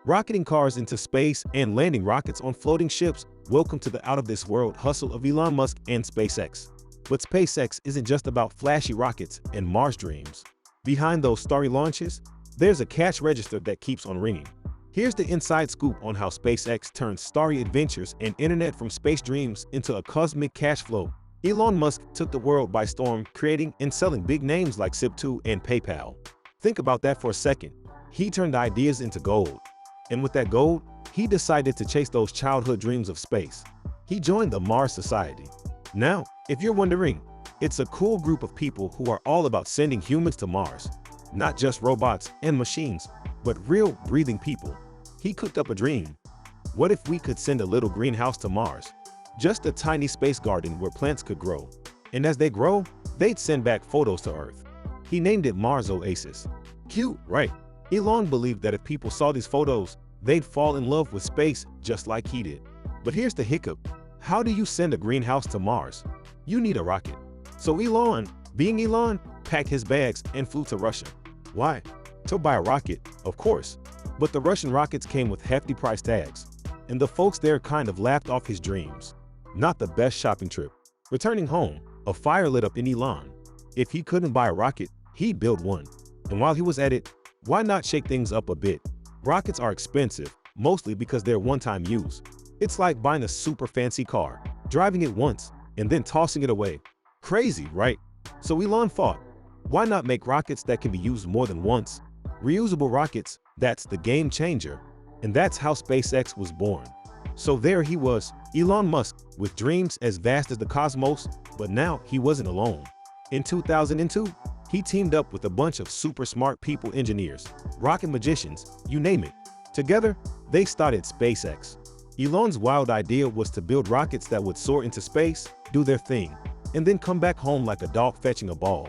Rocketing cars into space and landing rockets on floating ships. Welcome to the out-of-this-world hustle of Elon Musk and SpaceX. But SpaceX isn't just about flashy rockets and Mars dreams. Behind those starry launches, there's a cash register that keeps on ringing. Here's the inside scoop on how SpaceX turns starry adventures and internet from space dreams into a cosmic cash flow. Elon Musk took the world by storm, creating and selling big names like Zip2 and PayPal. Think about that for a second. He turned ideas into gold. And with that gold, he decided to chase those childhood dreams of space. He joined the Mars Society. Now, if you're wondering, it's a cool group of people who are all about sending humans to Mars. Not just robots and machines, but real, breathing people. He cooked up a dream. What if we could send a little greenhouse to Mars? Just a tiny space garden where plants could grow. And as they grow, they'd send back photos to Earth. He named it Mars Oasis. Cute, right? Elon believed that if people saw these photos, they'd fall in love with space just like he did. But here's the hiccup. How do you send a greenhouse to Mars? You need a rocket. So Elon, being Elon, packed his bags and flew to Russia. Why? To buy a rocket, of course. But the Russian rockets came with hefty price tags. And the folks there kind of laughed off his dreams. Not the best shopping trip. Returning home, a fire lit up in Elon. If he couldn't buy a rocket, he'd build one. And while he was at it, why not shake things up a bit? Rockets are expensive, mostly because they're one-time use. It's like buying a super fancy car, driving it once, and then tossing it away. Crazy, right? So Elon thought, why not make rockets that can be used more than once? Reusable rockets, that's the game changer. And that's how SpaceX was born. So there he was, Elon Musk, with dreams as vast as the cosmos, but now he wasn't alone. In 2002, he teamed up with a bunch of super smart people, engineers, rocket magicians, you name it. Together, they started SpaceX. Elon's wild idea was to build rockets that would soar into space, do their thing, and then come back home like a dog fetching a ball.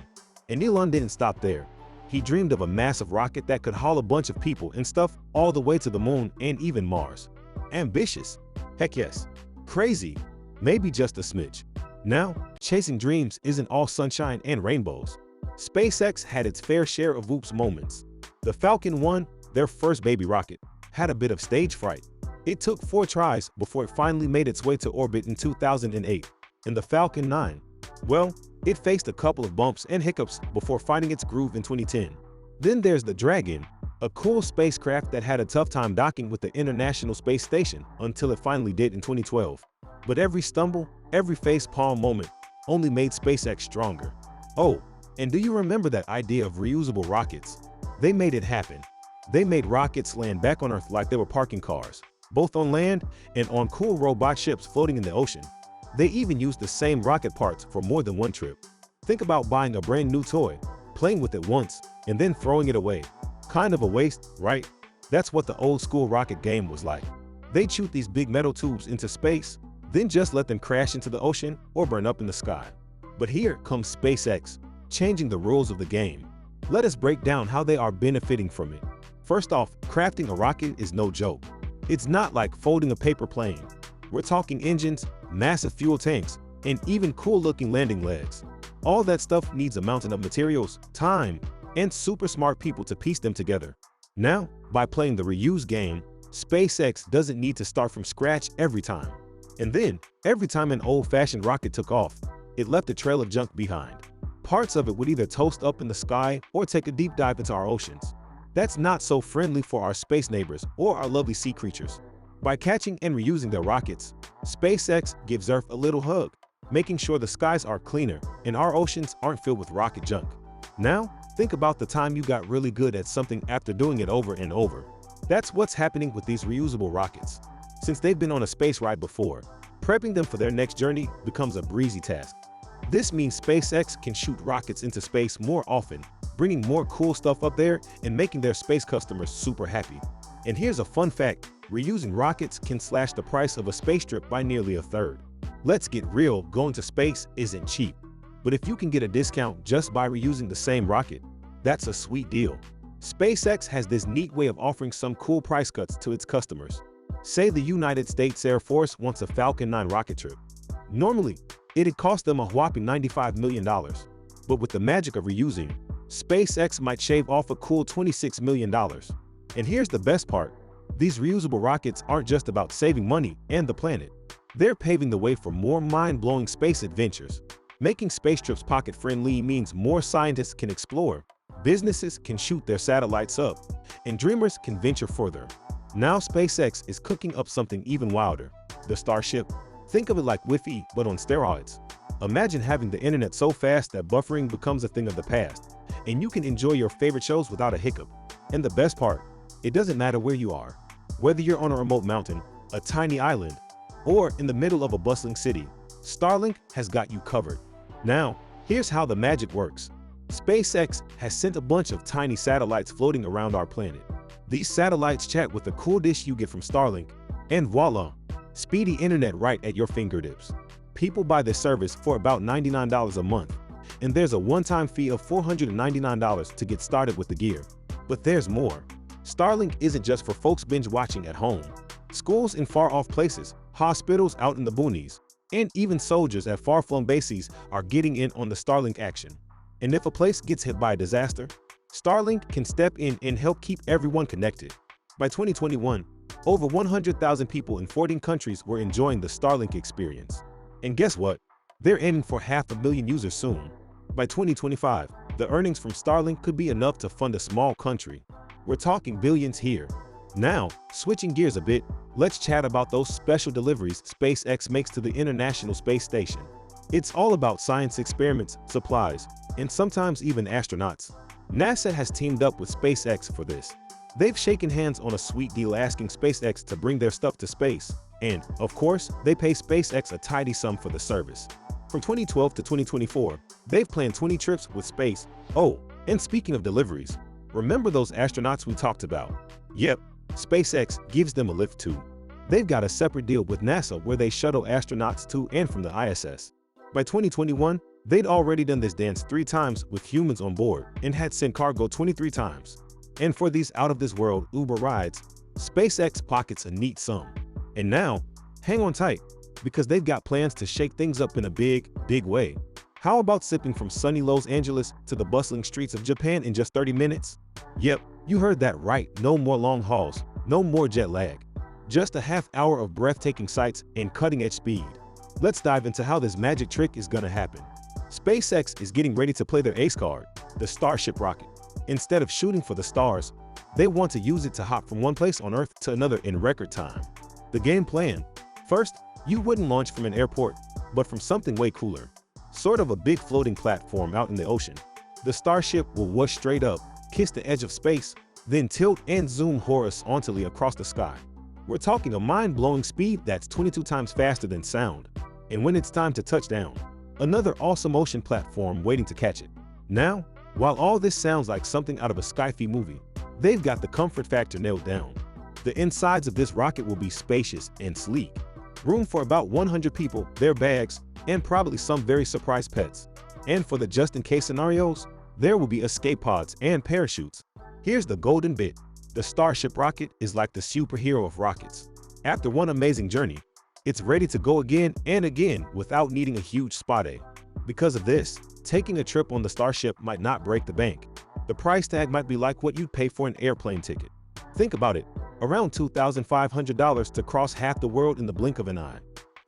And Elon didn't stop there. He dreamed of a massive rocket that could haul a bunch of people and stuff all the way to the moon and even Mars. Ambitious? Heck yes. Crazy? Maybe just a smidge. Now, chasing dreams isn't all sunshine and rainbows. SpaceX had its fair share of oops moments. The Falcon 1, their first baby rocket, had a bit of stage fright. It took 4 tries before it finally made its way to orbit in 2008. And the Falcon 9, well, it faced a couple of bumps and hiccups before finding its groove in 2010. Then there's the Dragon, a cool spacecraft that had a tough time docking with the International Space Station until it finally did in 2012. But every stumble, every facepalm moment only made SpaceX stronger. Oh, and do you remember that idea of reusable rockets? They made it happen. They made rockets land back on Earth like they were parking cars, both on land and on cool robot ships floating in the ocean. They even used the same rocket parts for more than one trip. Think about buying a brand new toy, playing with it once, and then throwing it away. Kind of a waste, right? That's what the old school rocket game was like. They'd shoot these big metal tubes into space, then just let them crash into the ocean or burn up in the sky. But here comes SpaceX, changing the rules of the game. Let us break down how they are benefiting from it. First off, crafting a rocket is no joke. It's not like folding a paper plane. We're talking engines, massive fuel tanks, and even cool-looking landing legs. All that stuff needs a mountain of materials, time, and super smart people to piece them together. Now, by playing the reuse game, SpaceX doesn't need to start from scratch every time. And then, every time an old-fashioned rocket took off, it left a trail of junk behind. Parts of it would either toast up in the sky or take a deep dive into our oceans. That's not so friendly for our space neighbors or our lovely sea creatures. By catching and reusing their rockets, SpaceX gives Earth a little hug, making sure the skies are cleaner and our oceans aren't filled with rocket junk. Now, think about the time you got really good at something after doing it over and over. That's what's happening with these reusable rockets. Since they've been on a space ride before, prepping them for their next journey becomes a breezy task. This means SpaceX can shoot rockets into space more often, bringing more cool stuff up there and making their space customers super happy. And here's a fun fact, reusing rockets can slash the price of a space trip by nearly a third. Let's get real, going to space isn't cheap. But if you can get a discount just by reusing the same rocket, that's a sweet deal. SpaceX has this neat way of offering some cool price cuts to its customers. Say the United States Air Force wants a Falcon 9 rocket trip. Normally, it'd cost them a whopping $95 million. But with the magic of reusing, SpaceX might shave off a cool $26 million. And here's the best part, These reusable rockets aren't just about saving money and the planet. They're paving the way for more mind-blowing space adventures. Making space trips pocket-friendly means more scientists can explore, businesses can shoot their satellites up, and dreamers can venture further. Now SpaceX is cooking up something even wilder. The Starship. Think of it like Wi-Fi, but on steroids. Imagine having the internet so fast that buffering becomes a thing of the past, and you can enjoy your favorite shows without a hiccup. And the best part, it doesn't matter where you are. Whether you're on a remote mountain, a tiny island, or in the middle of a bustling city, Starlink has got you covered. Now, here's how the magic works. SpaceX has sent a bunch of tiny satellites floating around our planet. These satellites chat with the cool dish you get from Starlink, and voila, speedy internet right at your fingertips. People buy this service for about $99 a month, and there's a one-time fee of $499 to get started with the gear. But there's more. Starlink isn't just for folks binge-watching at home. Schools in far-off places, hospitals out in the boonies, and even soldiers at far-flung bases are getting in on the Starlink action. And if a place gets hit by a disaster, Starlink can step in and help keep everyone connected. By 2021, over 100,000 people in 14 countries were enjoying the Starlink experience. And guess what? They're aiming for 500,000 users soon. By 2025, the earnings from Starlink could be enough to fund a small country. We're talking billions here. Now, switching gears a bit, let's chat about those special deliveries SpaceX makes to the International Space Station. It's all about science experiments, supplies, and sometimes even astronauts. NASA has teamed up with SpaceX for this. They've shaken hands on a sweet deal asking SpaceX to bring their stuff to space. And, of course, they pay SpaceX a tidy sum for the service. From 2012 to 2024, they've planned 20 trips with space. Oh, and speaking of deliveries, remember those astronauts we talked about? Yep, SpaceX gives them a lift too. They've got a separate deal with NASA where they shuttle astronauts to and from the ISS. By 2021, they'd already done this dance 3 times with humans on board and had sent cargo 23 times. And for these out-of-this-world Uber rides, SpaceX pockets a neat sum. And now, hang on tight, because they've got plans to shake things up in a big, big way. How about zipping from sunny Los Angeles to the bustling streets of Japan in just 30 minutes? Yep, you heard that right. No more long hauls, no more jet lag. Just a half hour of breathtaking sights and cutting-edge speed. Let's dive into how this magic trick is gonna happen. SpaceX is getting ready to play their ace card, the Starship rocket. Instead of shooting for the stars, they want to use it to hop from one place on Earth to another in record time. The game plan. First, you wouldn't launch from an airport, but from something way cooler. Sort of a big floating platform out in the ocean. The Starship will whoosh straight up, kiss the edge of space, then tilt and zoom horizontally across the sky. We're talking a mind-blowing speed that's 22 times faster than sound. And when it's time to touch down, another awesome ocean platform waiting to catch it. Now, while all this sounds like something out of a sci-fi movie, they've got the comfort factor nailed down. The insides of this rocket will be spacious and sleek. Room for about 100 people, their bags, and probably some very surprised pets. And for the just-in-case scenarios, there will be escape pods and parachutes. Here's the golden bit. The Starship rocket is like the superhero of rockets. After one amazing journey, it's ready to go again and again without needing a huge spot day. Because of this, taking a trip on the Starship might not break the bank. The price tag might be like what you'd pay for an airplane ticket. Think about it, around $2,500 to cross half the world in the blink of an eye.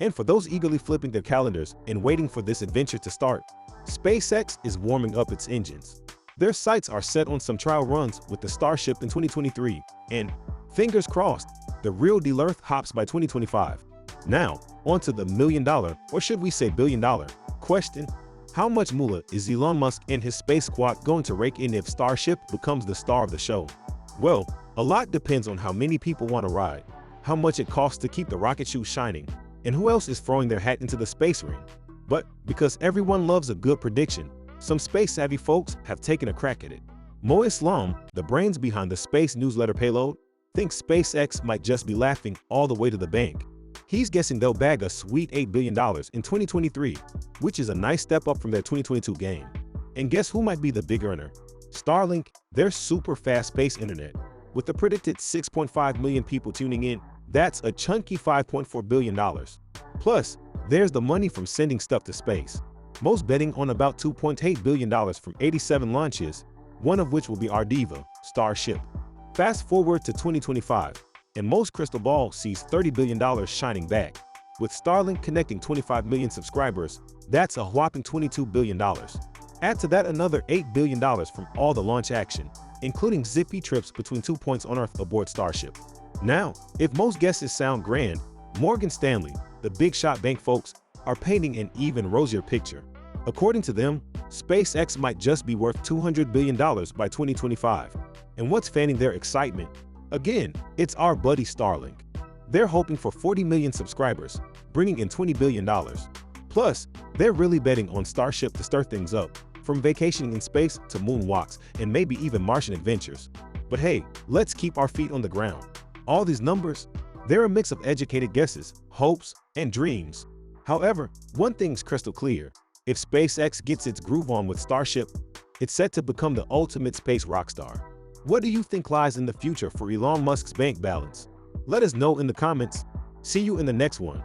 And for those eagerly flipping their calendars and waiting for this adventure to start, SpaceX is warming up its engines. Their sights are set on some trial runs with the Starship in 2023, and, fingers crossed, the real deal Earth hops by 2025. Now, onto the million-dollar, or should we say billion-dollar, question. How much moolah is Elon Musk and his space squad going to rake in if Starship becomes the star of the show? Well, a lot depends on how many people want to ride, how much it costs to keep the rocket shoes shining, and who else is throwing their hat into the space ring. But because everyone loves a good prediction, some space-savvy folks have taken a crack at it. Mo Islam, the brains behind the space newsletter Payload, thinks SpaceX might just be laughing all the way to the bank. He's guessing they'll bag a sweet $8 billion in 2023, which is a nice step up from their 2022 gain. And guess who might be the big earner? Starlink, their super fast space internet. With the predicted 6.5 million people tuning in, that's a chunky $5.4 billion. Plus, there's the money from sending stuff to space. Most betting on about $2.8 billion from 87 launches, one of which will be our diva, Starship. Fast forward to 2025, and most crystal ball sees $30 billion shining back. With Starlink connecting 25 million subscribers, that's a whopping $22 billion. Add to that another $8 billion from all the launch action, including zippy trips between 2 points on Earth aboard Starship. Now, if most guesses sound grand, Morgan Stanley, the big shot bank folks, are painting an even rosier picture. According to them, SpaceX might just be worth $200 billion by 2025. And what's fanning their excitement? Again, it's our buddy Starlink. They're hoping for 40 million subscribers, bringing in $20 billion. Plus, they're really betting on Starship to stir things up, from vacationing in space to moonwalks and maybe even Martian adventures. But hey, let's keep our feet on the ground. All these numbers, they're a mix of educated guesses, hopes, and dreams. However, one thing's crystal clear. If SpaceX gets its groove on with Starship, it's set to become the ultimate space rockstar. What do you think lies in the future for Elon Musk's bank balance? Let us know in the comments. See you in the next one.